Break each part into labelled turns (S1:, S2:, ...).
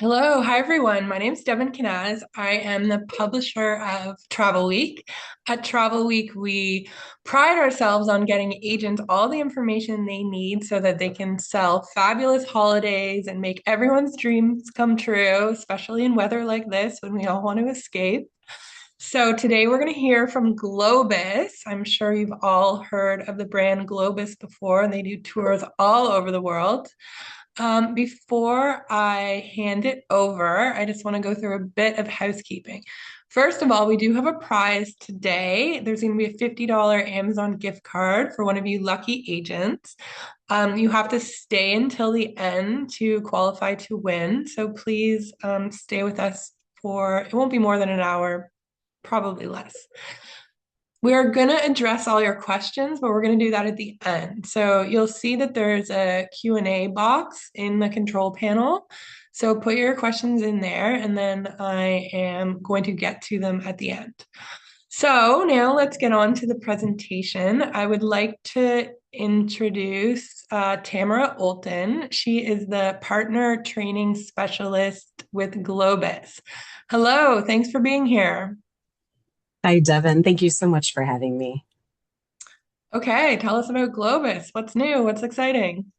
S1: Hello, hi everyone. My name is Devin Canaz. I am the publisher of Travel Week. At Travel Week, we pride ourselves on getting agents all the information they need so that they can sell fabulous holidays and make everyone's dreams come true, especially in weather like this when we all want to escape. So today we're going to hear from Globus. I'm sure you've all heard of the brand Globus before, and they do tours all over the world. Before I hand it over, I just want to go through a bit of housekeeping. First of all, we do have a prize today. There's going to be a $50 Amazon gift card for one of you lucky agents. You have to stay until the end to qualify to win. So please stay with us for, it won't be more than an hour, probably less. We are going to address all your questions, but we're going to do that at the end. So you'll see that there's a Q&A box in the control panel. So put your questions in there, and then I am going to get to them at the end. So now let's get on to the presentation. I would like to introduce Tamara Olton. She is the Partner Training Specialist with Globus. Hello, thanks for being here.
S2: Hi, Devin. Thank you so much for having me.
S1: Okay, tell us about Globus. What's new? What's exciting?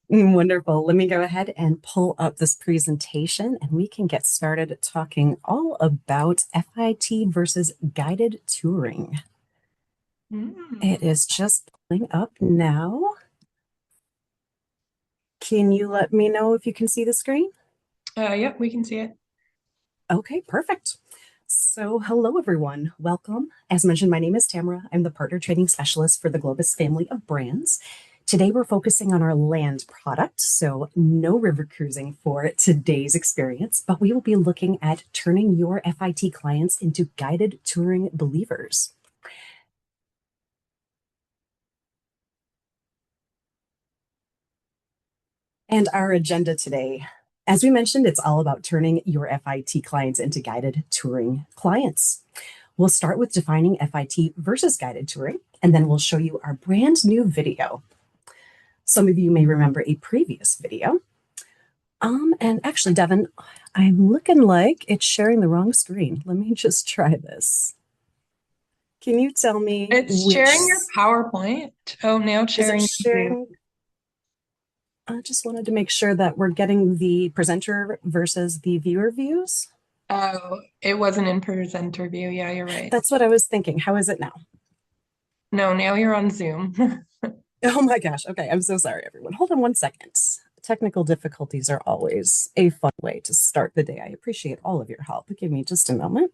S2: Wonderful. Let me go ahead and pull up this presentation and we can get started talking all about FIT versus guided touring. It
S1: Mm.
S2: is just pulling up now. Can you let me know if you can see the screen?
S1: Yep, we can see it.
S2: Okay, perfect. So, hello everyone. Welcome. As mentioned, my name is Tamara. I'm the partner training specialist for the Globus family of brands. Today, we're focusing on our land product, so no river cruising for today's experience, but we will be looking at turning your FIT clients into guided touring believers. And our agenda today, as we mentioned, it's all about turning your FIT clients into guided touring clients. We'll start with defining FIT versus guided touring, and then we'll show you our brand new video. Some of you may remember a previous video. And actually, Devin, I'm looking like it's sharing the wrong screen. Let me just try this. Can you tell me
S1: It's
S2: which,
S1: sharing your PowerPoint. Oh, now it's
S2: is it
S1: sharing Zoom.
S2: sharing? I just wanted to make sure that we're getting the presenter versus the viewer views.
S1: Oh, it wasn't in presenter view. Yeah, you're right.
S2: That's what I was thinking. How is it now?
S1: No, now you're on Zoom.
S2: Oh my gosh. Okay. I'm so sorry, everyone. Hold on one second. Technical difficulties are always a fun way to start the day. I appreciate all of your help. Give me just a moment.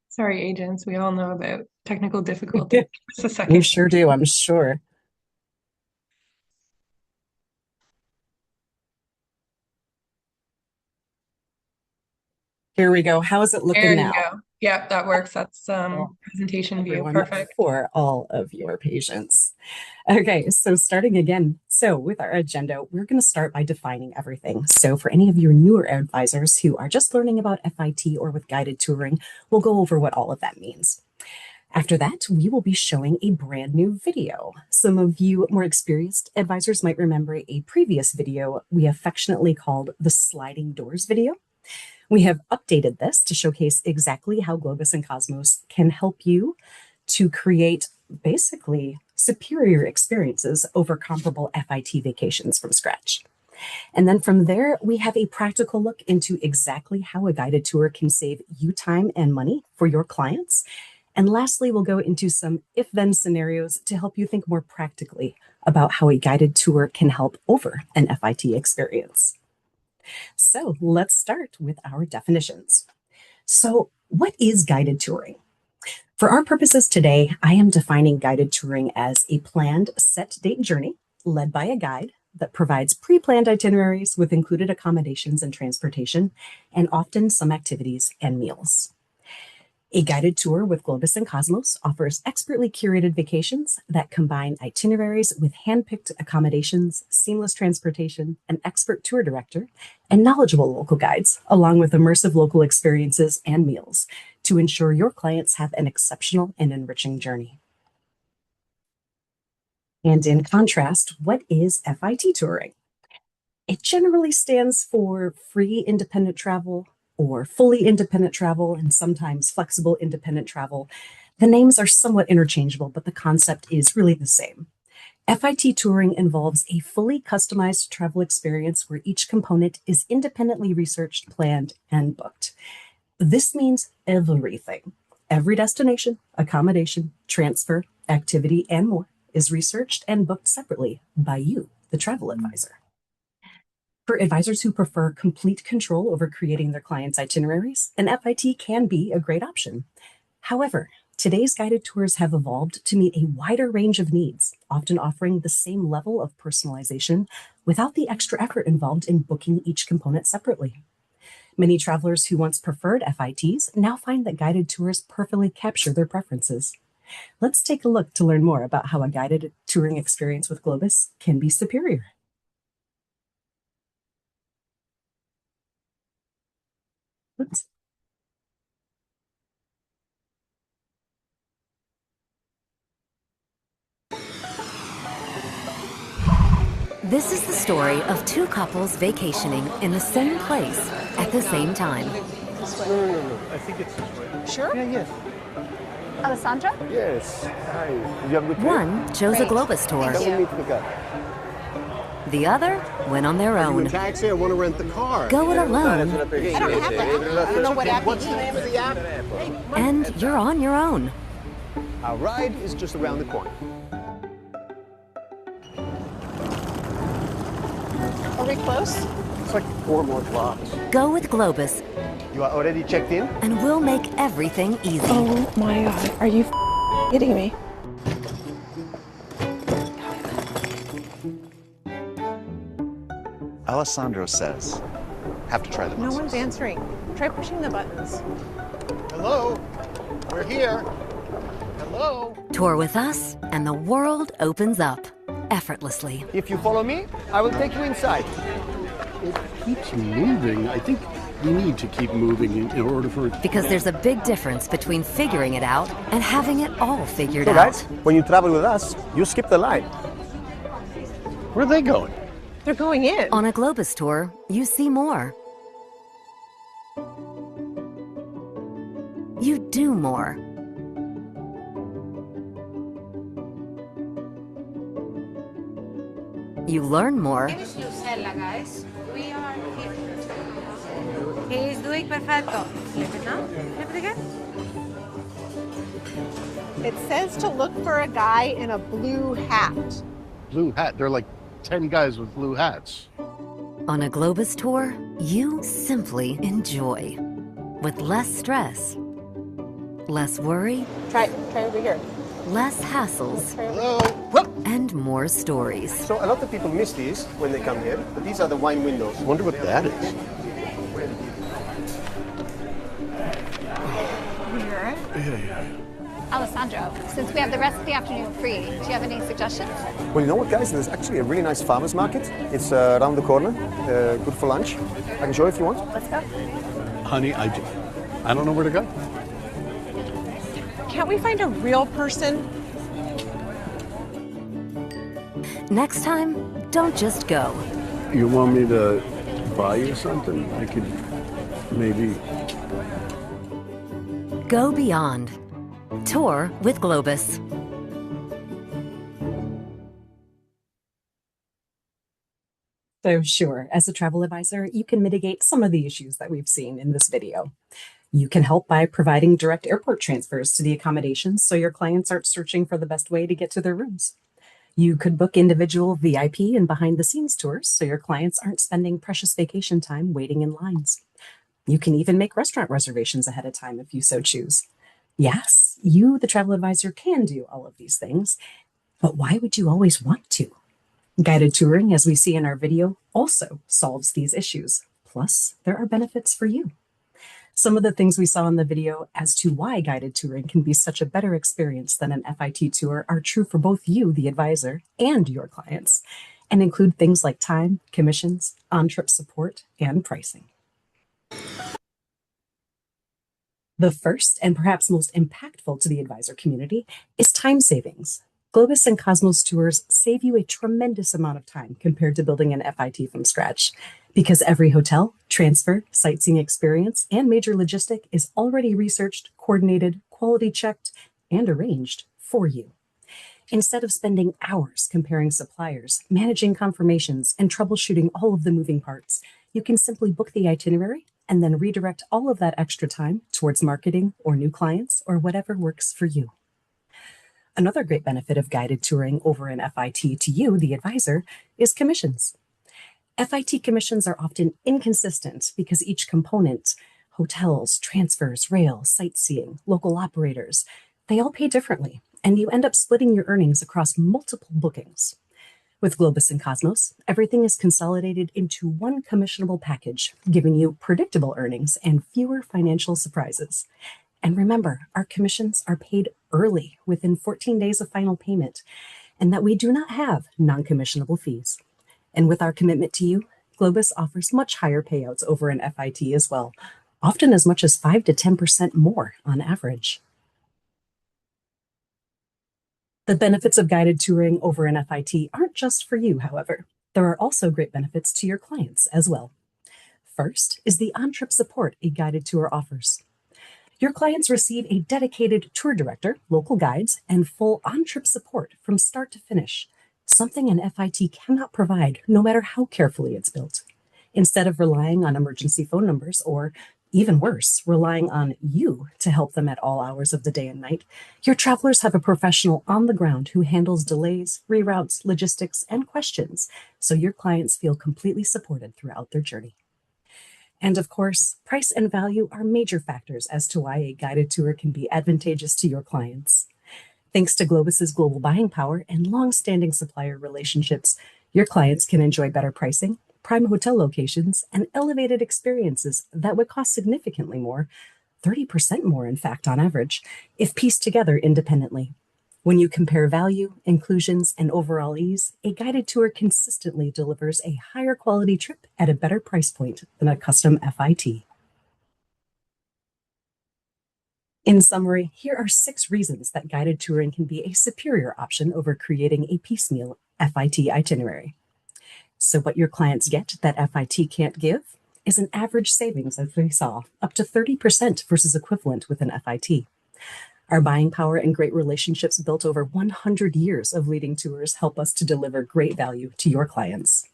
S1: Sorry, agents. We all know about technical difficulty. Just a
S2: We
S1: second.
S2: sure do, I'm sure. Here we go. How is it
S1: There
S2: looking
S1: you
S2: now?
S1: go. Yep, that works. That's
S2: Well,
S1: presentation view.
S2: everyone,
S1: Perfect.
S2: for all of your patience. Okay, so starting again. So, with our agenda, we're going to start by defining everything. So, for any of your newer advisors who are just learning about FIT or with guided touring, we'll go over what all of that means. After that, we will be showing a brand new video. Some of you more experienced advisors might remember a previous video we affectionately called the sliding doors video. We have updated this to showcase exactly how Globus and Cosmos can help you to create basically superior experiences over comparable FIT vacations from scratch. And then from there, we have a practical look into exactly how a guided tour can save you time and money for your clients. And lastly, we'll go into some if then scenarios to help you think more practically about how a guided tour can help over an FIT experience. So let's start with our definitions. So, what is guided touring? For our purposes today, I am defining guided touring as a planned set date journey led by a guide that provides pre planned itineraries with included accommodations and transportation, and often some activities and meals. A guided tour with Globus and Cosmos offers expertly curated vacations that combine itineraries with handpicked accommodations, seamless transportation, an expert tour director, and knowledgeable local guides, along with immersive local experiences and meals to ensure your clients have an exceptional and enriching journey. And in contrast, what is FIT touring? It generally stands for free independent travel or fully independent travel and sometimes flexible independent travel. The names are somewhat interchangeable, but the concept is really the same. FIT touring involves a fully customized travel experience where each component is independently researched, planned, and booked. This means everything. Every destination, accommodation, transfer, activity, and more is researched and booked separately by you, the travel advisor. For advisors who prefer complete control over creating their clients' itineraries, an FIT can be a great option. However, today's guided tours have evolved to meet a wider range of needs, often offering the same level of personalization without the extra effort involved in booking each component separately. Many travelers who once preferred FITs now find that guided tours perfectly capture their preferences. Let's take a look to learn more about how a guided touring experience with Globus can be superior. Oops.
S3: This is the story of two couples vacationing in the same place at the same time.
S4: No. I think it's this way.
S5: Sure?
S4: Yeah, yes.
S5: Alessandra?
S4: Yes. Hi. You have a good trip?
S3: One chose a
S5: Great.
S3: Globus tour.
S5: Thank
S4: Come
S5: you.
S4: with me to pick up.
S3: The other went on their
S6: You in
S3: own.
S6: a taxi? I want to rent the car.
S3: Go it alone,
S5: I don't have that app. I don't know what app
S6: What's
S5: you
S6: the name of the app?
S3: and you're on your own.
S6: Our ride is just around the corner.
S5: Are we close?
S6: It's like 4 more blocks.
S3: Go with Globus,
S6: You are already checked in?
S3: and we'll make everything easy.
S5: Oh my god. Are you kidding me?
S7: Alessandro says, have to try the
S5: No
S7: mussels.
S5: one's answering. Try pushing the buttons.
S6: Hello? We're here. Hello?
S3: Tour with us, and the world opens up effortlessly.
S6: If you follow me, I will take you inside.
S4: It keeps moving. I think we need to keep moving in order for it.
S3: Because there's a big difference between figuring it out and having it all figured
S6: So
S3: out.
S6: guys, when you travel with us, you skip the line.
S4: Where are they going?
S5: They're going in.
S3: On a Globus tour, you see more. You do more. You learn more.
S8: Finish Lucella, guys. We are here. He is doing perfecto. Flip it now. Flip it again.
S5: It says to look for a guy in a blue hat.
S4: Blue hat. There are like 10 guys with blue hats.
S3: On a Globus tour, you simply enjoy. With less stress, less worry,
S5: Try over here.
S3: less hassles,
S6: Hello?
S3: and more stories.
S6: So a lot of people miss these when they come here, but these are the wine windows.
S4: I wonder what that is.
S9: Alessandro, since we have the rest of the afternoon free, do you have any suggestions?
S6: Well, you know what, guys? There's actually a really nice farmer's market. It's around the corner, good for lunch. I can show you if you want.
S9: Let's go.
S4: Honey, I don't know where to go.
S5: Can't we find a real person?
S3: Next time, don't just go.
S4: You want me to buy you something? I could maybe.
S3: Go beyond. Tour with Globus.
S2: So sure, as a travel advisor, you can mitigate some of the issues that we've seen in this video. You can help by providing direct airport transfers to the accommodations so your clients aren't searching for the best way to get to their rooms. You could book individual VIP and behind-the-scenes tours so your clients aren't spending precious vacation time waiting in lines. You can even make restaurant reservations ahead of time if you so choose. Yes, you, the travel advisor, can do all of these things, but why would you always want to? Guided touring, as we see in our video, also solves these issues. Plus, there are benefits for you. Some of the things we saw in the video as to why guided touring can be such a better experience than an FIT tour are true for both you, the advisor, and your clients, and include things like time, commissions, on-trip support, and pricing. The first and perhaps most impactful to the advisor community is time savings. Globus and Cosmos tours save you a tremendous amount of time compared to building an FIT from scratch, because every hotel, transfer, sightseeing experience, and major logistic is already researched, coordinated, quality checked, and arranged for you. Instead of spending hours comparing suppliers, managing confirmations, and troubleshooting all of the moving parts, you can simply book the itinerary and then redirect all of that extra time towards marketing or new clients or whatever works for you. Another great benefit of guided touring over an FIT to you, the advisor, is commissions. FIT commissions are often inconsistent because each component, hotels, transfers, rail, sightseeing, local operators, they all pay differently, and you end up splitting your earnings across multiple bookings. With Globus and Cosmos, everything is consolidated into one commissionable package, giving you predictable earnings and fewer financial surprises. And remember, our commissions are paid early, within 14 days of final payment, and that we do not have non-commissionable fees. And with our commitment to you, Globus offers much higher payouts over an FIT as well, often as much as 5 to 10% more on average. The benefits of guided touring over an FIT aren't just for you, however. There are also great benefits to your clients as well. First is the on-trip support a guided tour offers. Your clients receive a dedicated tour director, local guides, and full on-trip support from start to finish, something an FIT cannot provide no matter how carefully it's built. Instead of relying on emergency phone numbers or, even worse, relying on you to help them at all hours of the day and night, your travelers have a professional on the ground who handles delays, reroutes, logistics, and questions, so your clients feel completely supported throughout their journey. And of course, price and value are major factors as to why a guided tour can be advantageous to your clients. Thanks to Globus's global buying power and long-standing supplier relationships, your clients can enjoy better pricing, prime hotel locations, and elevated experiences that would cost significantly more, 30% more in fact on average, if pieced together independently. When you compare value, inclusions, and overall ease, a guided tour consistently delivers a higher quality trip at a better price point than a custom FIT. In summary, here are 6 reasons that guided touring can be a superior option over creating a piecemeal FIT itinerary. So what your clients get that FIT can't give is an average savings, as we saw, up to 30% versus equivalent with an FIT. Our buying power and great relationships built over 100 years of leading tours help us to deliver great value to your clients.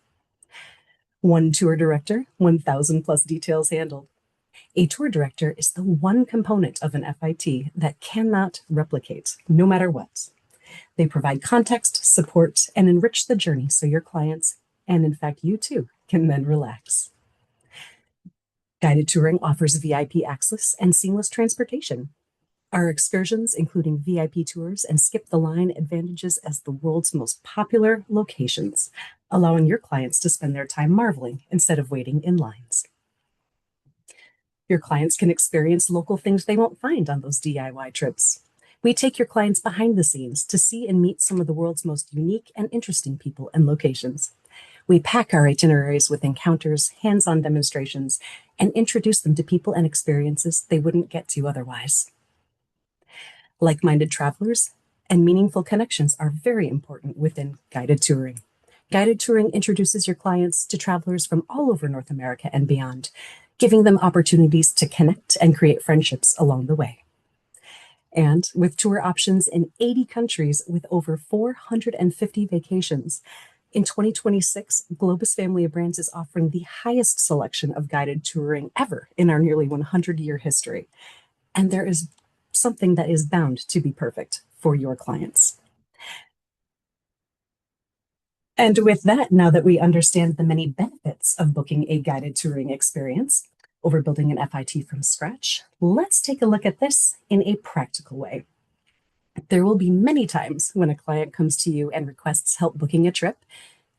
S2: One tour director, 1,000 plus details handled. A tour director is the one component of an FIT that cannot replicate, no matter what. They provide context, support, and enrich the journey so your clients, and in fact you too, can then relax. Guided touring offers VIP access and seamless transportation. Our excursions, including VIP tours and skip-the-line advantages as the world's most popular locations, allowing your clients to spend their time marveling instead of waiting in lines. Your clients can experience local things they won't find on those DIY trips. We take your clients behind the scenes to see and meet some of the world's most unique and interesting people and locations. We pack our itineraries with encounters, hands-on demonstrations, and introduce them to people and experiences they wouldn't get to otherwise. Like-minded travelers and meaningful connections are very important within guided touring. Guided touring introduces your clients to travelers from all over North America and beyond, giving them opportunities to connect and create friendships along the way. And with tour options in 80 countries with over 450 vacations, in 2026, Globus family of brands is offering the highest selection of guided touring ever in our nearly 100-year history. And there is something that is bound to be perfect for your clients. And with that, now that we understand the many benefits of booking a guided touring experience over building an FIT from scratch, let's take a look at this in a practical way. There will be many times when a client comes to you and requests help booking a trip,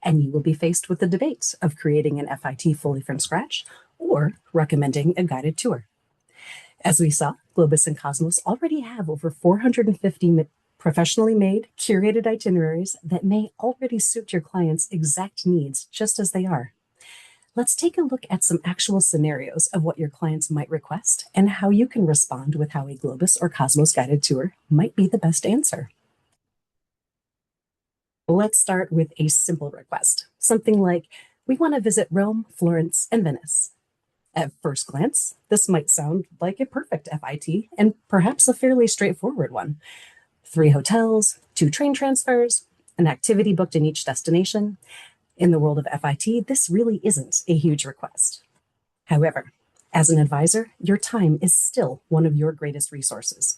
S2: and you will be faced with the debate of creating an FIT fully from scratch or recommending a guided tour. As we saw, Globus and Cosmos already have over 450 professionally made, curated itineraries that may already suit your clients' exact needs just as they are. Let's take a look at some actual scenarios of what your clients might request and how you can respond with how a Globus or Cosmos guided tour might be the best answer. Let's start with a simple request, something like, we want to visit Rome, Florence, and Venice. At first glance, this might sound like a perfect FIT and perhaps a fairly straightforward one. 3 hotels, 2 train transfers, an activity booked in each destination. In the world of FIT, this really isn't a huge request. However, as an advisor, your time is still one of your greatest resources.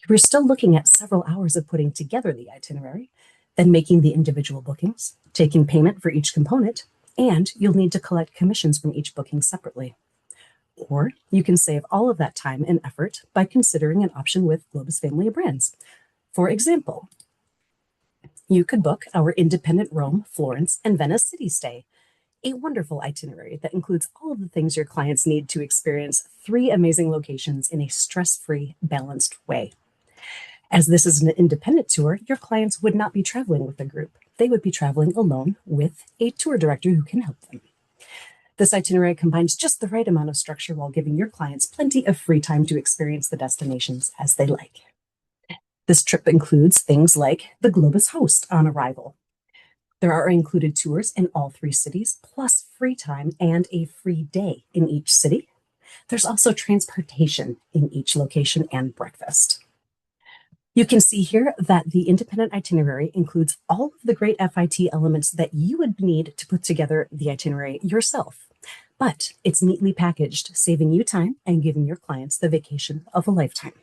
S2: You're still looking at several hours of putting together the itinerary, then making the individual bookings, taking payment for each component, and you'll need to collect commissions from each booking separately. Or you can save all of that time and effort by considering an option with Globus family of brands. For example, you could book our independent Rome, Florence, and Venice city stay, a wonderful itinerary that includes all of the things your clients need to experience 3 amazing locations in a stress-free, balanced way. As this is an independent tour, your clients would not be traveling with a group. They would be traveling alone with a tour director who can help them. This itinerary combines just the right amount of structure while giving your clients plenty of free time to experience the destinations as they like. This trip includes things like the Globus host on arrival. There are included tours in all 3 cities, plus free time and a free day in each city. There's also transportation in each location and breakfast. You can see here that the independent itinerary includes all of the great FIT elements that you would need to put together the itinerary yourself, but it's neatly packaged, saving you time and giving your clients the vacation of a lifetime.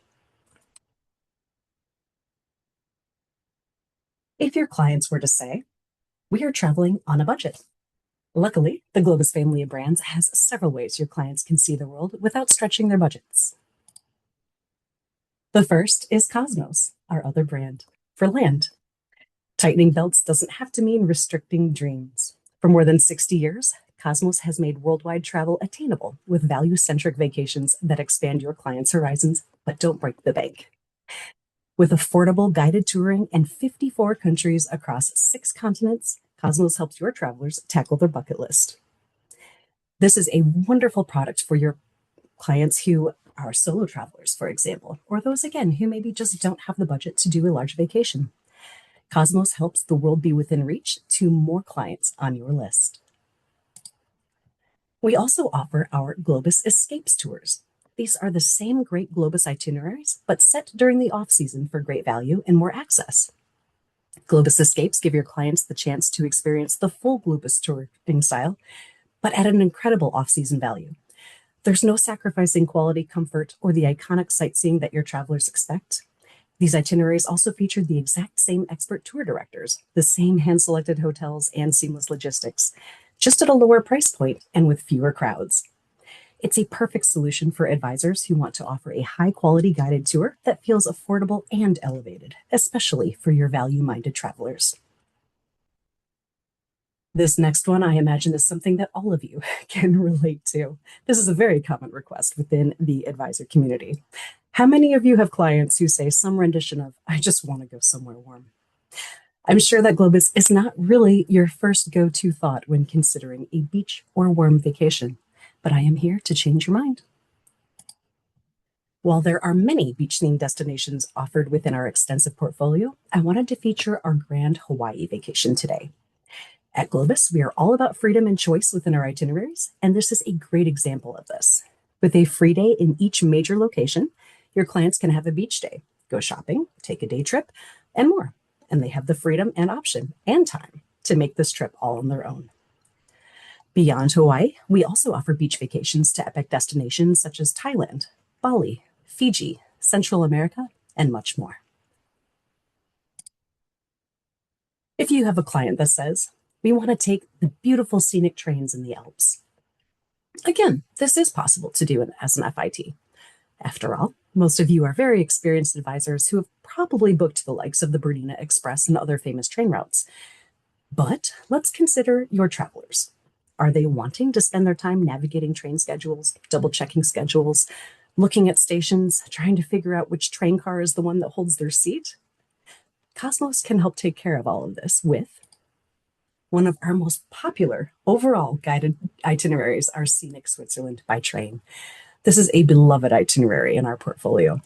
S2: If your clients were to say, we are traveling on a budget. Luckily, the Globus family of brands has several ways your clients can see the world without stretching their budgets. The first is Cosmos, our other brand, for land. Tightening belts doesn't have to mean restricting dreams. For more than 60 years, Cosmos has made worldwide travel attainable with value-centric vacations that expand your clients' horizons but don't break the bank. With affordable guided touring in 54 countries across 6 continents, Cosmos helps your travelers tackle their bucket list. This is a wonderful product for your clients who are solo travelers, for example, or those, again, who maybe just don't have the budget to do a large vacation. Cosmos helps the world be within reach to more clients on your list. We also offer our Globus Escapes tours. These are the same great Globus itineraries, but set during the off-season for great value and more access. Globus Escapes give your clients the chance to experience the full Globus touring style, but at an incredible off-season value. There's no sacrificing quality, comfort, or the iconic sightseeing that your travelers expect. These itineraries also feature the exact same expert tour directors, the same hand-selected hotels and seamless logistics, just at a lower price point and with fewer crowds. It's a perfect solution for advisors who want to offer a high-quality guided tour that feels affordable and elevated, especially for your value-minded travelers. This next one, I imagine, is something that all of you can relate to. This is a very common request within the advisor community. How many of you have clients who say some rendition of, I just want to go somewhere warm? I'm sure that Globus is not really your first go-to thought when considering a beach or warm vacation, but I am here to change your mind. While there are many beach-themed destinations offered within our extensive portfolio, I wanted to feature our grand Hawaii vacation today. At Globus, we are all about freedom and choice within our itineraries, and this is a great example of this. With a free day in each major location, your clients can have a beach day, go shopping, take a day trip, and more. And they have the freedom and option and time to make this trip all on their own. Beyond Hawaii, we also offer beach vacations to epic destinations such as Thailand, Bali, Fiji, Central America, and much more. If you have a client that says, we want to take the beautiful scenic trains in the Alps. Again, this is possible to do as an FIT. After all, most of you are very experienced advisors who have probably booked the likes of the Bernina Express and other famous train routes. But let's consider your travelers. Are they wanting to spend their time navigating train schedules, double-checking schedules, looking at stations, trying to figure out which train car is the one that holds their seat? Cosmos can help take care of all of this with one of our most popular overall guided itineraries, our Scenic Switzerland by train. This is a beloved itinerary in our portfolio.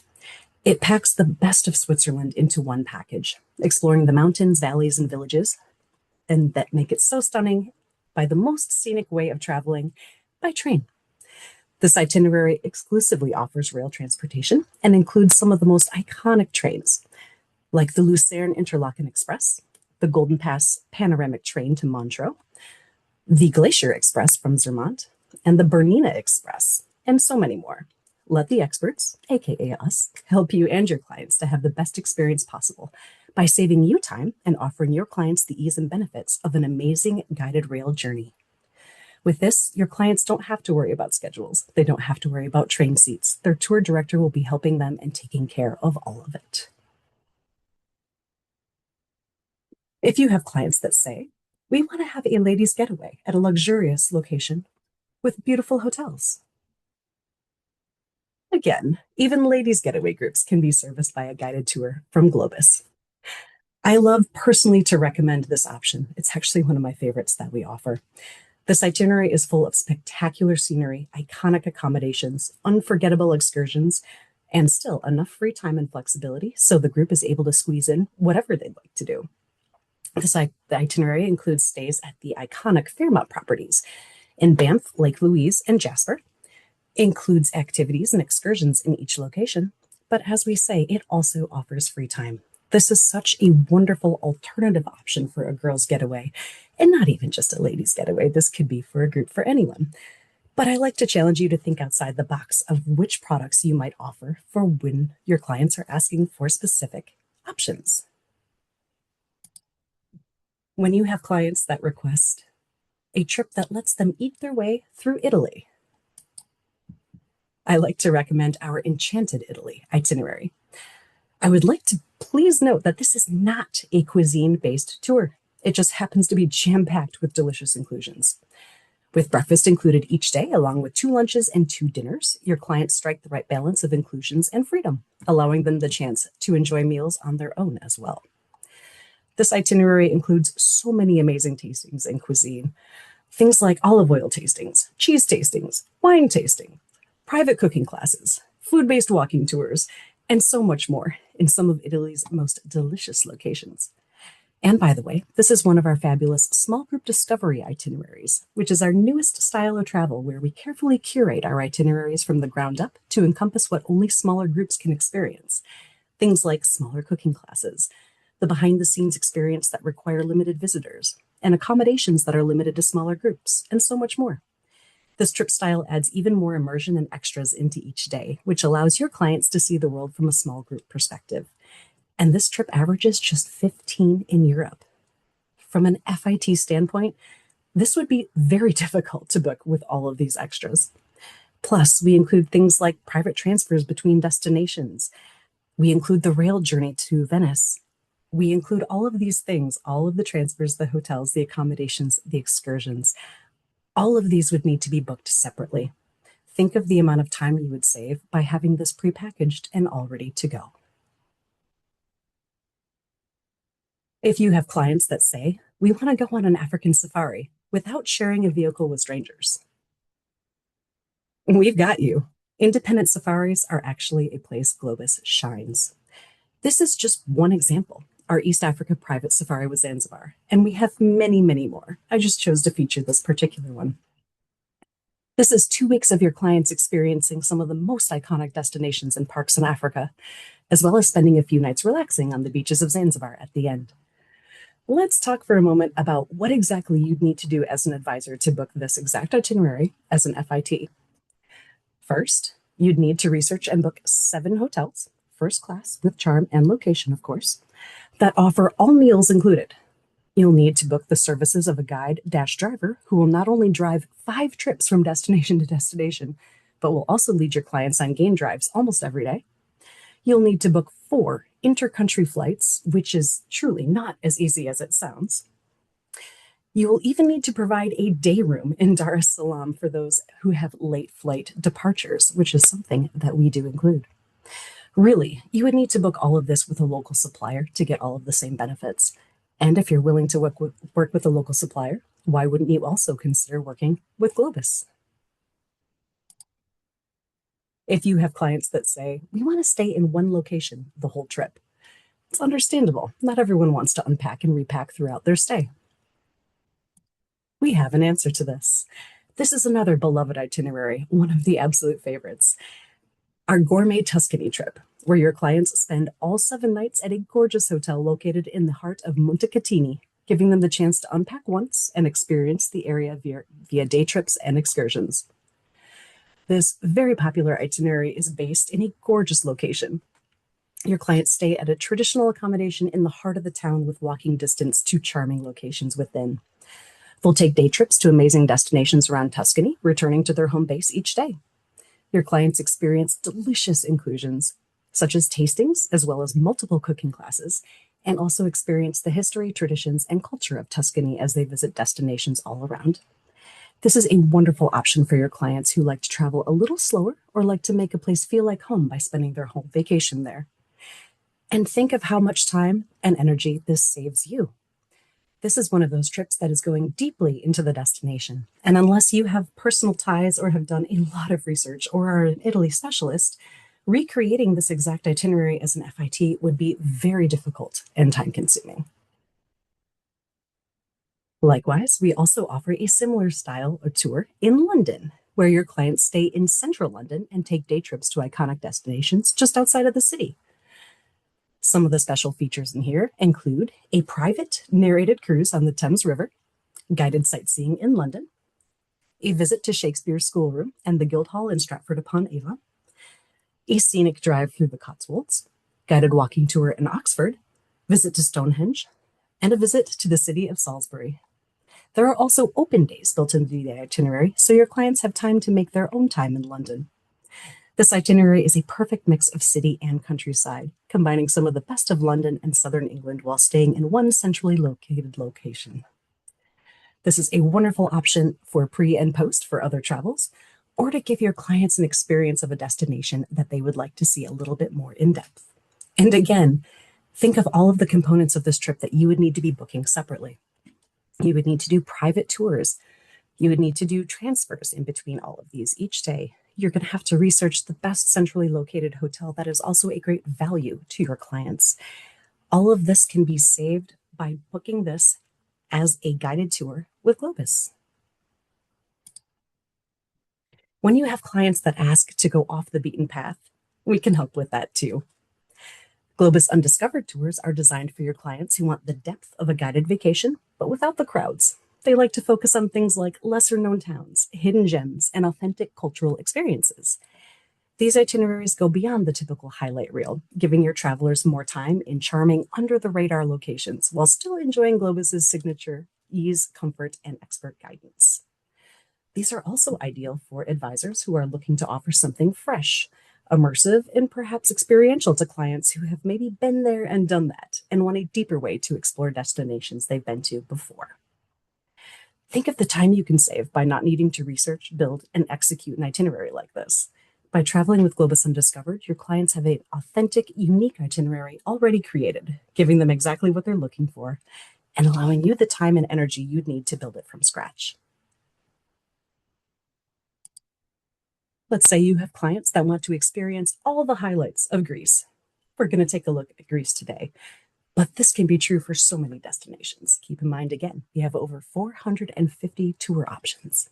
S2: It packs the best of Switzerland into one package, exploring the mountains, valleys, and villages, and that make it so stunning by the most scenic way of traveling, by train. This itinerary exclusively offers rail transportation and includes some of the most iconic trains, like the Lucerne Interlaken Express, the Golden Pass Panoramic Train to Montreux, the Glacier Express from Zermatt, and the Bernina Express, and so many more. Let the experts, aka us, help you and your clients to have the best experience possible by saving you time and offering your clients the ease and benefits of an amazing guided rail journey. With this, your clients don't have to worry about schedules. They don't have to worry about train seats. Their tour director will be helping them and taking care of all of it. If you have clients that say, we want to have a ladies' getaway at a luxurious location with beautiful hotels. Again, even ladies' getaway groups can be serviced by a guided tour from Globus. I love personally to recommend this option. It's actually one of my favorites that we offer. This itinerary is full of spectacular scenery, iconic accommodations, unforgettable excursions, and still enough free time and flexibility so the group is able to squeeze in whatever they'd like to do. The itinerary includes stays at the iconic Fairmont properties in Banff, Lake Louise, and Jasper, includes activities and excursions in each location, but as we say, it also offers free time. This is such a wonderful alternative option for a girls' getaway, and not even just a ladies' getaway. This could be for a group for anyone. But I like to challenge you to think outside the box of which products you might offer for when your clients are asking for specific options. When you have clients that request a trip that lets them eat their way through Italy, I like to recommend our Enchanted Italy itinerary. I would like to please note that this is not a cuisine-based tour. It just happens to be jam-packed with delicious inclusions. With breakfast included each day, along with 2 lunches and 2 dinners, your clients strike the right balance of inclusions and freedom, allowing them the chance to enjoy meals on their own as well. This itinerary includes so many amazing tastings in cuisine. Things like olive oil tastings, cheese tastings, wine tasting, private cooking classes, food-based walking tours, and so much more in some of Italy's most delicious locations. And by the way, this is one of our fabulous small group discovery itineraries, which is our newest style of travel where we carefully curate our itineraries from the ground up to encompass what only smaller groups can experience. Things like smaller cooking classes, the behind-the-scenes experience that require limited visitors, and accommodations that are limited to smaller groups, and so much more. This trip style adds even more immersion and extras into each day, which allows your clients to see the world from a small group perspective. And this trip averages just 15 in Europe. From an FIT standpoint, this would be very difficult to book with all of these extras. Plus, we include things like private transfers between destinations. We include the rail journey to Venice. We include all of these things, all of the transfers, the hotels, the accommodations, the excursions. All of these would need to be booked separately. Think of the amount of time you would save by having this prepackaged and all ready to go. If you have clients that say, we want to go on an African safari without sharing a vehicle with strangers, we've got you. Independent safaris are actually a place Globus shines. This is just one example, our East Africa private safari with Zanzibar, and we have many, many more. I just chose to feature this particular one. This is 2 weeks of your clients experiencing some of the most iconic destinations and parks in Africa, as well as spending a few nights relaxing on the beaches of Zanzibar at the end. Let's talk for a moment about what exactly you'd need to do as an advisor to book this exact itinerary as an FIT. First, you'd need to research and book 7 hotels, first class with charm and location, of course, that offer all meals included. You'll need to book the services of a guide-driver who will not only drive 5 trips from destination to destination, but will also lead your clients on game drives almost every day. You'll need to book 4 inter-country flights, which is truly not as easy as it sounds. You will even need to provide a day room in Dar es Salaam for those who have late flight departures, which is something that we do include. Really, you would need to book all of this with a local supplier to get all of the same benefits. And if you're willing to work with a local supplier, why wouldn't you also consider working with Globus? If you have clients that say, we want to stay in one location the whole trip, it's understandable. Not everyone wants to unpack and repack throughout their stay. We have an answer to this. This is another beloved itinerary, one of the absolute favorites. Our gourmet Tuscany trip, where your clients spend all 7 nights at a gorgeous hotel located in the heart of Montecatini, giving them the chance to unpack once and experience the area via day trips and excursions. This very popular itinerary is based in a gorgeous location. Your clients stay at a traditional accommodation in the heart of the town with walking distance to charming locations within. They'll take day trips to amazing destinations around Tuscany, returning to their home base each day. Your clients experience delicious inclusions, such as tastings, as well as multiple cooking classes, and also experience the history, traditions, and culture of Tuscany as they visit destinations all around. This is a wonderful option for your clients who like to travel a little slower or like to make a place feel like home by spending their whole vacation there. And think of how much time and energy this saves you. This is one of those trips that is going deeply into the destination. And unless you have personal ties or have done a lot of research or are an Italy specialist, recreating this exact itinerary as an FIT would be very difficult and time consuming. Likewise, we also offer a similar style of tour in London, where your clients stay in central London and take day trips to iconic destinations just outside of the city. Some of the special features in here include a private narrated cruise on the Thames River, guided sightseeing in London, a visit to Shakespeare's schoolroom and the Guildhall in Stratford-upon-Avon, a scenic drive through the Cotswolds, guided walking tour in Oxford, visit to Stonehenge, and a visit to the city of Salisbury. There are also open days built into the itinerary, so your clients have time to make their own time in London. This itinerary is a perfect mix of city and countryside, combining some of the best of London and southern England while staying in one centrally located location. This is a wonderful option for pre and post for other travels, or to give your clients an experience of a destination that they would like to see a little bit more in depth. And again, think of all of the components of this trip that you would need to be booking separately. You would need to do private tours. You would need to do transfers in between all of these each day. You're going to have to research the best centrally located hotel that is also a great value to your clients. All of this can be saved by booking this as a guided tour with Globus. When you have clients that ask to go off the beaten path, we can help with that too. Globus Undiscovered tours are designed for your clients who want the depth of a guided vacation, but without the crowds. They like to focus on things like lesser-known towns, hidden gems, and authentic cultural experiences. These itineraries go beyond the typical highlight reel, giving your travelers more time in charming, under-the-radar locations while still enjoying Globus's signature ease, comfort, and expert guidance. These are also ideal for advisors who are looking to offer something fresh, immersive, and perhaps experiential to clients who have maybe been there and done that and want a deeper way to explore destinations they've been to before. Think of the time you can save by not needing to research, build, and execute an itinerary like this. By traveling with Globus Undiscovered, your clients have an authentic, unique itinerary already created, giving them exactly what they're looking for and allowing you the time and energy you'd need to build it from scratch. Let's say you have clients that want to experience all the highlights of Greece. We're going to take a look at Greece today, but this can be true for so many destinations. Keep in mind, again, we have over 450 tour options.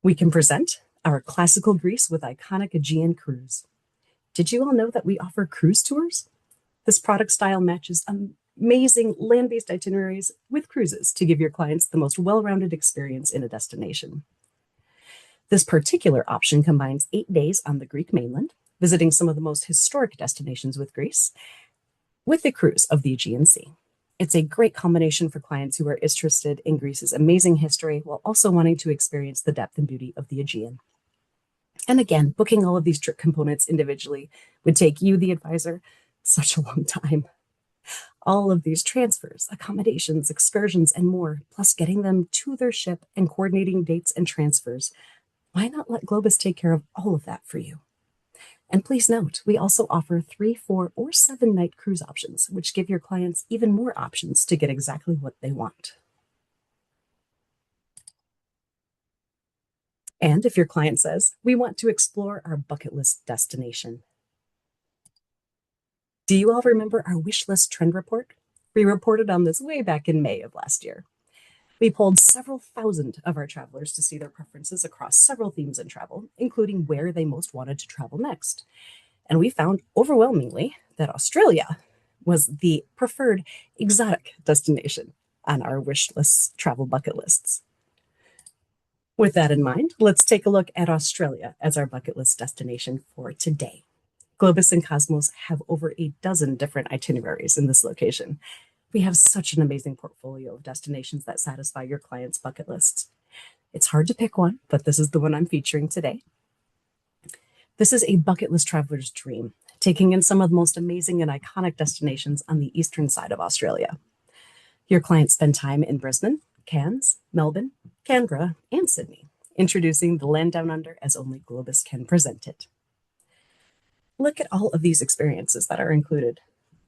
S2: We can present our classical Greece with iconic Aegean cruise. Did you all know that we offer cruise tours? This product style matches amazing land-based itineraries with cruises to give your clients the most well-rounded experience in a destination. This particular option combines 8 days on the Greek mainland, visiting some of the most historic destinations with Greece, with a cruise of the Aegean Sea. It's a great combination for clients who are interested in Greece's amazing history while also wanting to experience the depth and beauty of the Aegean. And again, booking all of these trip components individually would take you, the advisor, such a long time. All of these transfers, accommodations, excursions, and more, plus getting them to their ship and coordinating dates and transfers. Why not let Globus take care of all of that for you? And please note, we also offer 3, 4, or 7-night cruise options, which give your clients even more options to get exactly what they want. And if your client says, we want to explore our bucket list destination. Do you all remember our wish list trend report? We reported on this way back in May of last year. We polled several thousand of our travelers to see their preferences across several themes in travel, including where they most wanted to travel next. And we found overwhelmingly that Australia was the preferred exotic destination on our wish list travel bucket lists. With that in mind, let's take a look at Australia as our bucket list destination for today. Globus and Cosmos have over a dozen different itineraries in this location. We have such an amazing portfolio of destinations that satisfy your client's bucket lists. It's hard to pick one, but this is the one I'm featuring today. This is a bucket list traveler's dream, taking in some of the most amazing and iconic destinations on the eastern side of Australia. Your clients spend time in Brisbane, Cairns, Melbourne, Canberra, and Sydney, introducing the land down under as only Globus can present it. Look at all of these experiences that are included.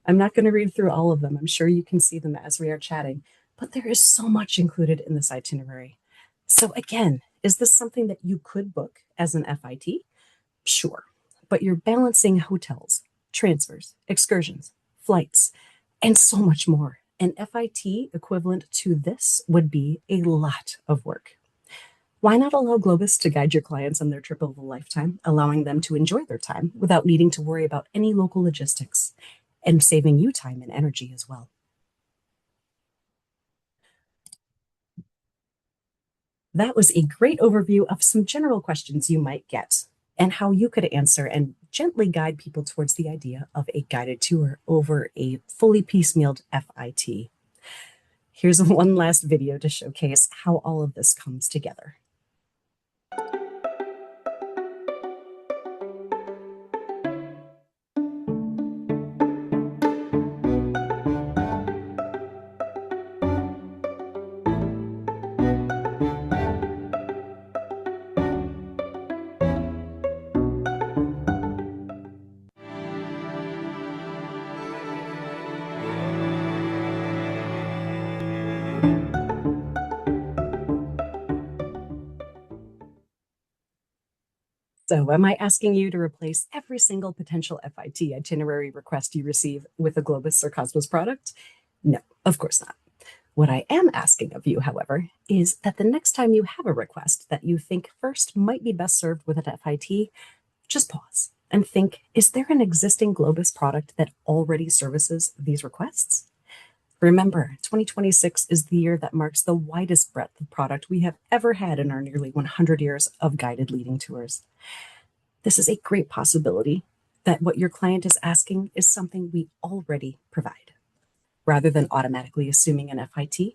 S2: I'm not going to read through all of them. I'm sure you can see them as we are chatting, but there is so much included in this itinerary. So again, is this something that you could book as an FIT? Sure, but you're balancing hotels, transfers, excursions, flights, and so much more. An FIT equivalent to this would be a lot of work. Why not allow Globus to guide your clients on their trip of a lifetime, allowing them to enjoy their time without needing to worry about any local logistics and saving you time and energy as well? That was a great overview of some general questions you might get and how you could answer and gently guide people towards the idea of a guided tour over a fully piecemealed FIT. Here's one last video to showcase how all of this comes together. So am I asking you to replace every single potential FIT itinerary request you receive with a Globus or Cosmos product? No, of course not. What I am asking of you, however, is that the next time you have a request that you think first might be best served with an FIT, just pause and think, is there an existing Globus product that already services these requests? Remember, 2026 is the year that marks the widest breadth of product we have ever had in our nearly 100 years of guided leading tours. This is a great possibility that what your client is asking is something we already provide. Rather than automatically assuming an FIT,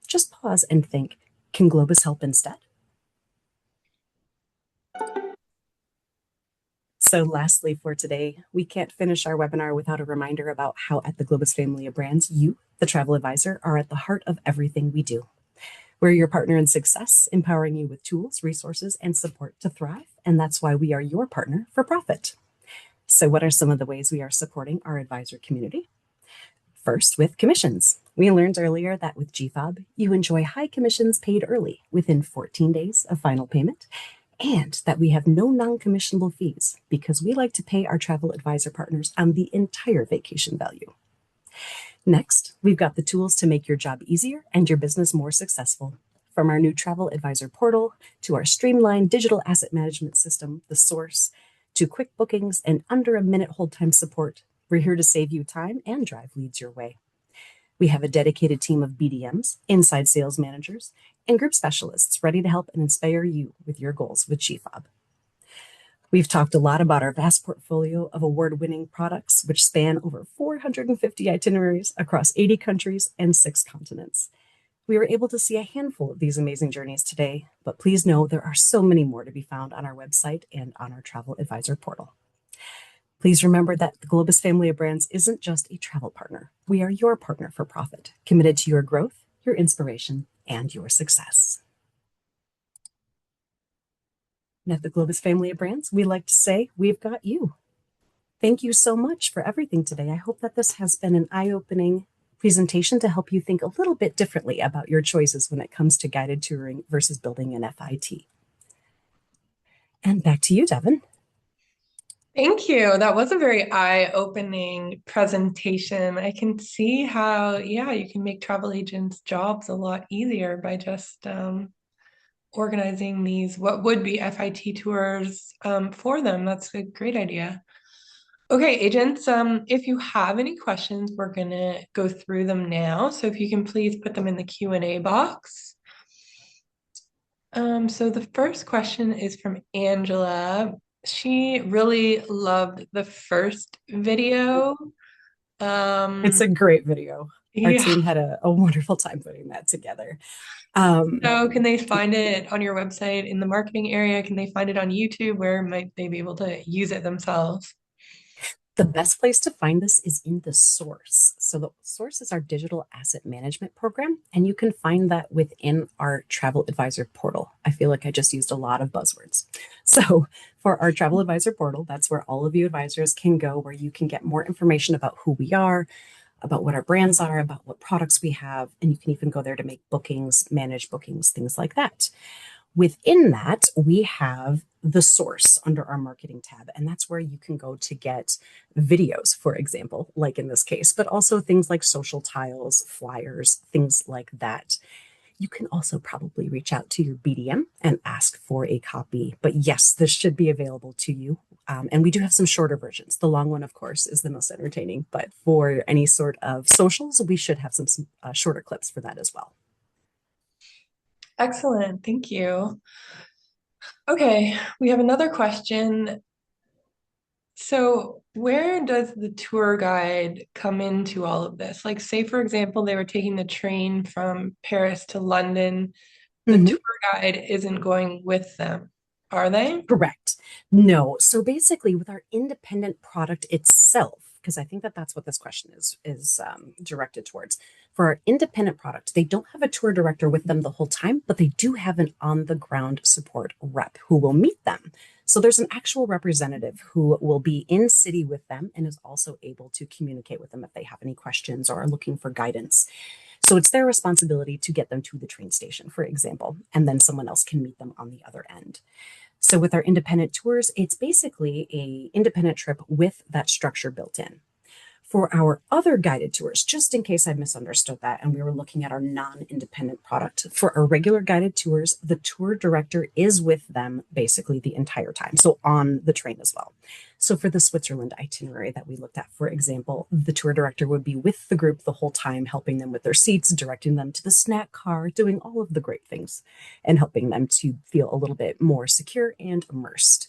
S2: just pause and think, can Globus help instead? So lastly for today, we can't finish our webinar without a reminder about how at the Globus family of brands, you, the travel advisor, are at the heart of everything we do. We're your partner in success, empowering you with tools, resources, and support to thrive. And that's why we are your partner for profit. So what are some of the ways we are supporting our advisor community? First, with commissions. We learned earlier that with GFOB, you enjoy high commissions paid early within 14 days of final payment, and that we have no non-commissionable fees because we like to pay our travel advisor partners on the entire vacation value. Next, we've got the tools to make your job easier and your business more successful. From our new travel advisor portal to our streamlined digital asset management system, The Source, to quick bookings and under a minute hold time support, we're here to save you time and drive leads your way. We have a dedicated team of BDMs, inside sales managers, and group specialists ready to help and inspire you with your goals with GFOB. We've talked a lot about our vast portfolio of award-winning products, which span over 450 itineraries across 80 countries and 6 continents. We were able to see a handful of these amazing journeys today, but please know there are so many more to be found on our website and on our travel advisor portal. Please remember that the Globus family of brands isn't just a travel partner. We are your partner for profit, committed to your growth, your inspiration, and your success. And at the Globus family of brands, we like to say, we've got you. Thank you so much for everything today. I hope that this has been an eye-opening presentation to help you think a little bit differently about your choices when it comes to guided touring versus building an FIT. And back to you, Devin.
S1: Thank you. That was a very eye-opening presentation. I can see how, yeah, you can make travel agents' jobs a lot easier by just organizing these, what would be FIT tours for them. That's a great idea. Okay, agents, if you have any questions, we're gonna go through them now. So if you can please put them in the Q&A box. So the first question is from Angela. She really loved the first video.
S2: It's a great video. Our
S1: Yeah.
S2: team had a wonderful time putting that together.
S1: So can they find it on your website in the marketing area? Can they find it on YouTube? Where might they be able to use it themselves?
S2: The best place to find this is in the source. So the source is our digital asset management program, and you can find that within our travel advisor portal. I feel like I just used a lot of buzzwords. So for our travel advisor portal, that's where all of you advisors can go, where you can get more information about who we are, about what our brands are, about what products we have, and you can even go there to make bookings, manage bookings, things like that. Within that, we have the source under our marketing tab, and that's where you can go to get videos, for example, like in this case, but also things like social tiles, flyers, things like that. You can also probably reach out to your BDM and ask for a copy. But yes, this should be available to you. And we do have some shorter versions. The long one, of course, is the most entertaining. But for any sort of socials, we should have some shorter clips for that as well.
S1: Excellent. Thank you. Okay, we have another question. So, where does the tour guide come into all of this? Like, say, for example, they were taking the train from Paris to London. The
S2: Mhm.
S1: tour guide isn't going with them, are they?
S2: Correct. No. So basically, with our independent product itself, because I think that that's what this question is directed towards. For our independent product, they don't have a tour director with them the whole time, but they do have an on-the-ground support rep who will meet them. So there's an actual representative who will be in city with them and is also able to communicate with them if they have any questions or are looking for guidance. So it's their responsibility to get them to the train station, for example, and then someone else can meet them on the other end. So with our independent tours, it's basically a independent trip with that structure built in. For our other guided tours, just in case I misunderstood that and we were looking at our non-independent product, for our regular guided tours, the tour director is with them basically the entire time. So on the train as well. So for the Switzerland itinerary that we looked at, for example, the tour director would be with the group the whole time, helping them with their seats, directing them to the snack car, doing all of the great things and helping them to feel a little bit more secure and immersed.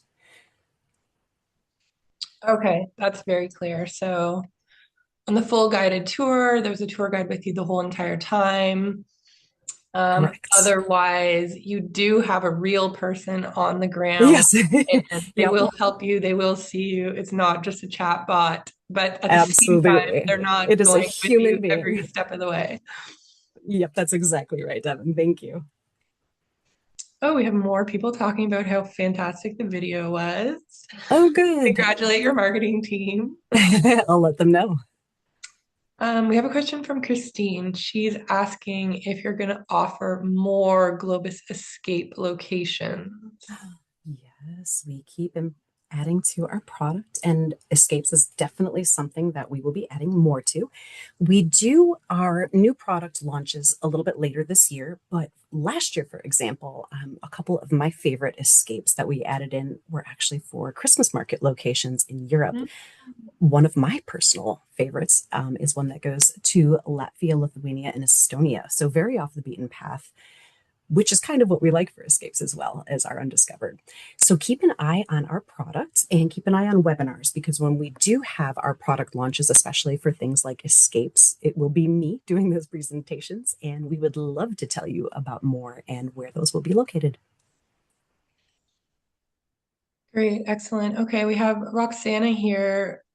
S1: Okay, that's very clear. So, on the full guided tour, there's a tour guide with you the whole entire time.
S2: Correct.
S1: Otherwise, you do have a real person on the ground
S2: Yes.
S1: and they
S2: Yep.
S1: will help you, they will see you. It's not just a chat bot, but at the same time,
S2: Absolutely.
S1: they're not
S2: It is a
S1: going with you
S2: human
S1: every
S2: being.
S1: step of the way.
S2: Yep, that's exactly right, Devin. Thank you.
S1: Oh, we have more people talking about how fantastic the video was.
S2: Oh, good.
S1: Congratulate your marketing team.
S2: I'll let them know.
S1: We have a question from Christine. She's asking if you're going to offer more Globus escape locations.
S2: Yes, we keep adding to our product, and escapes is definitely something that we will be adding more to. We do our new product launches a little bit later this year, but last year, for example, a couple of my favorite escapes that we added in were actually for Christmas market locations in Europe. One of my personal favorites is one that goes to Latvia, Lithuania, and Estonia. So very off the beaten path, which is kind of what we like for escapes as well as our undiscovered. So keep an eye on our product and keep an eye on webinars, because when we do have our product launches, especially for things like escapes, it will be me doing those presentations, and we would love to tell you about more and where those will be located.
S1: Great, excellent. Okay, we have Roxana here.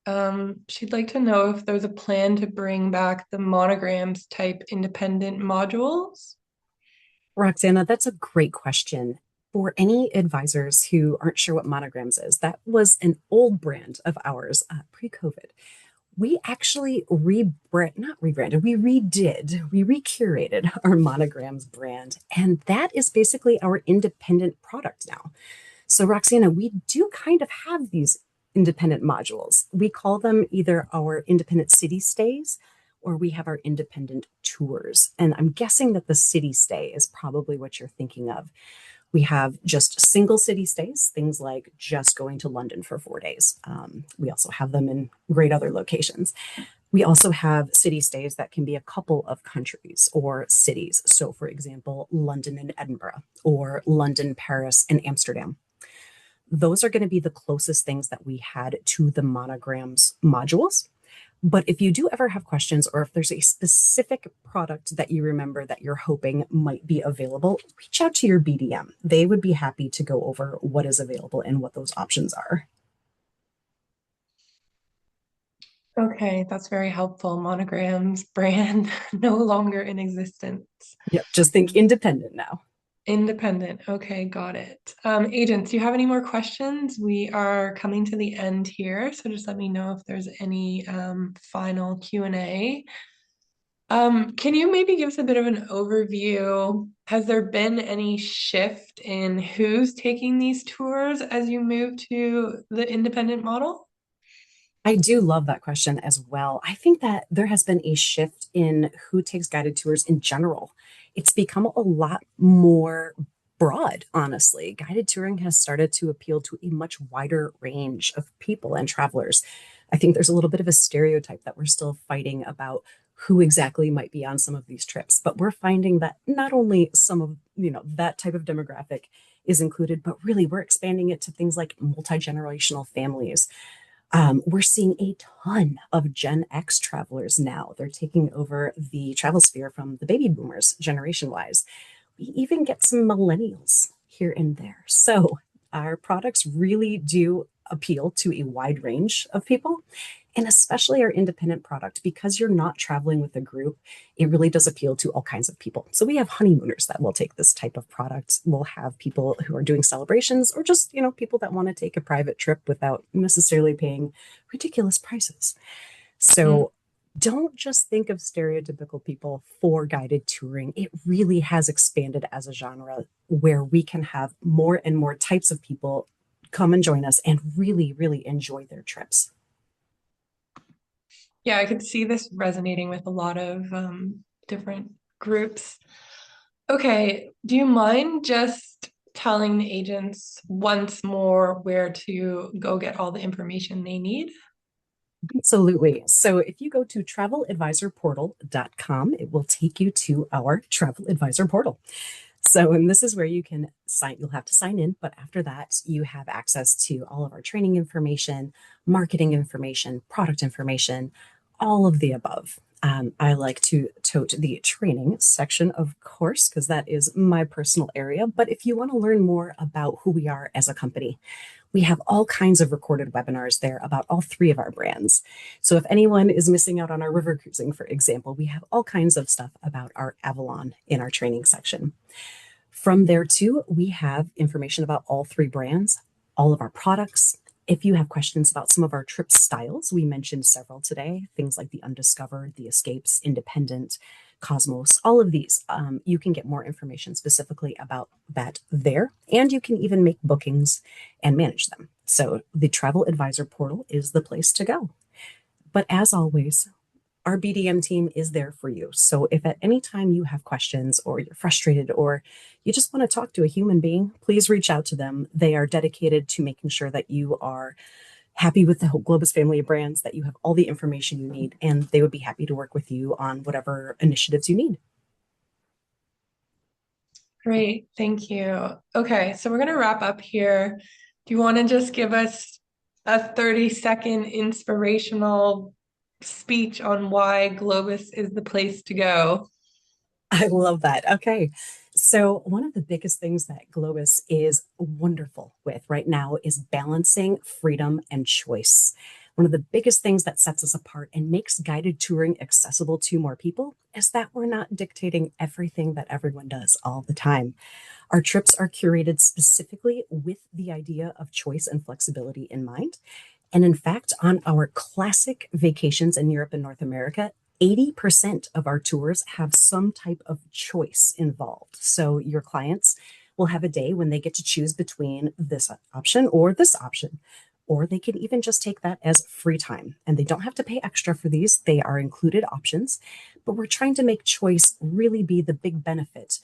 S1: She'd like to know if there's a plan to bring back the monograms type independent modules.
S2: Roxana, that's a great question. For any advisors who aren't sure what monograms is, that was an old brand of ours pre-COVID. We actually not rebranded, we recurated our monograms brand. And that is basically our independent product now. So, Roxana, we do kind of have these independent modules. We call them either our independent city stays or we have our independent tours. And I'm guessing that the city stay is probably what you're thinking of. We have just single city stays, things like just going to London for 4 days. We also have them in great other locations. We also have city stays that can be a couple of countries or cities. So, for example, London and Edinburgh, or London, Paris, and Amsterdam. Those are going to be the closest things that we had to the monograms modules. But if you do ever have questions, or if there's a specific product that you remember that you're hoping might be available, reach out to your BDM. They would be happy to go over what is available and what those options are.
S1: Okay, that's very helpful. Monograms brand no longer in existence.
S2: Yep, just think independent now.
S1: Independent. Okay, got it. Agents, do you have any more questions? We are coming to the end here, so just let me know if there's any final Q&A. Can you maybe give us a bit of an overview? Has there been any shift in who's taking these tours as you move to the independent model?
S2: I do love that question as well. I think that there has been a shift in who takes guided tours in general. It's become a lot more broad, honestly. Guided touring has started to appeal to a much wider range of people and travelers. I think there's a little bit of a stereotype that we're still fighting about who exactly might be on some of these trips, but we're finding that not only some of, that type of demographic is included, but really we're expanding it to things like multi-generational families. We're seeing a ton of Gen X travelers now. They're taking over the travel sphere from the baby boomers generation wise. We even get some millennials here and there. So our products really do appeal to a wide range of people, and especially our independent product, because you're not traveling with a group, it really does appeal to all kinds of people. So we have honeymooners that will take this type of product. We'll have people who are doing celebrations, or just, people that want to take a private trip without necessarily paying ridiculous prices. So don't just think of stereotypical people for guided touring. It really has expanded as a genre where we can have more and more types of people come and join us and really, really enjoy their trips.
S1: Yeah, I could see this resonating with a lot of different groups. Okay, do you mind just telling the agents once more where to go get all the information they need?
S2: Absolutely. So if you go to traveladvisorportal.com, it will take you to our travel advisor portal. So, and this is where you can you'll have to sign in, but after that, you have access to all of our training information, marketing information, product information, all of the above. I like to tote the training section, of course, because that is my personal area. But if you want to learn more about who we are as a company, we have all kinds of recorded webinars there about all three of our brands. So if anyone is missing out on our river cruising, for example, we have all kinds of stuff about our Avalon in our training section. From there too, we have information about all three brands, all of our products. If you have questions about some of our trip styles, we mentioned several today, things like the Undiscovered, the Escapes, Independent, Cosmos, all of these. You can get more information specifically about that there, and you can even make bookings and manage them. So the Travel Advisor portal is the place to go. But as always, our BDM team is there for you. So if at any time you have questions or you're frustrated or you just want to talk to a human being, please reach out to them. They are dedicated to making sure that you are happy with the whole Globus family of brands, that you have all the information you need, and they would be happy to work with you on whatever initiatives you need.
S1: Great, thank you. Okay, so we're going to wrap up here. Do you want to just give us a 30-second inspirational speech on why Globus is the place to go?
S2: I love that. Okay. So one of the biggest things that Globus is wonderful with right now is balancing freedom and choice. One of the biggest things that sets us apart and makes guided touring accessible to more people is that we're not dictating everything that everyone does all the time. Our trips are curated specifically with the idea of choice and flexibility in mind. And in fact, on our classic vacations in Europe and North America, 80% of our tours have some type of choice involved. So your clients will have a day when they get to choose between this option or this option. Or they can even just take that as free time. And they don't have to pay extra for these. They are included options. But we're trying to make choice really be the big benefit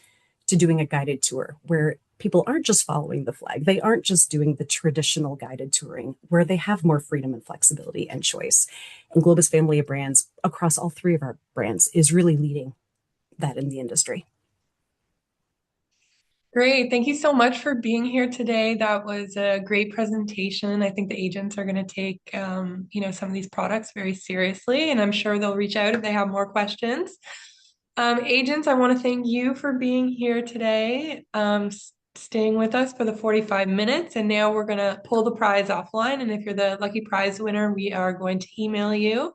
S2: to doing a guided tour where people aren't just following the flag. They aren't just doing the traditional guided touring, where they have more freedom and flexibility and choice. And Globus family of brands across all three of our brands is really leading that in the industry.
S1: Great. Thank you so much for being here today. That was a great presentation. I think the agents are going to take, some of these products very seriously, and I'm sure they'll reach out if they have more questions. Agents, I want to thank you for being here today, staying with us for the 45 minutes. And now we're going to pull the prize offline. And if you're the lucky prize winner, we are going to email you.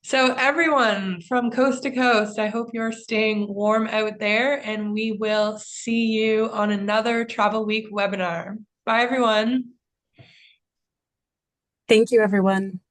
S1: So everyone from coast to coast, I hope you're staying warm out there, and we will see you on another Travel Week webinar. Bye, everyone.
S2: Thank you, everyone.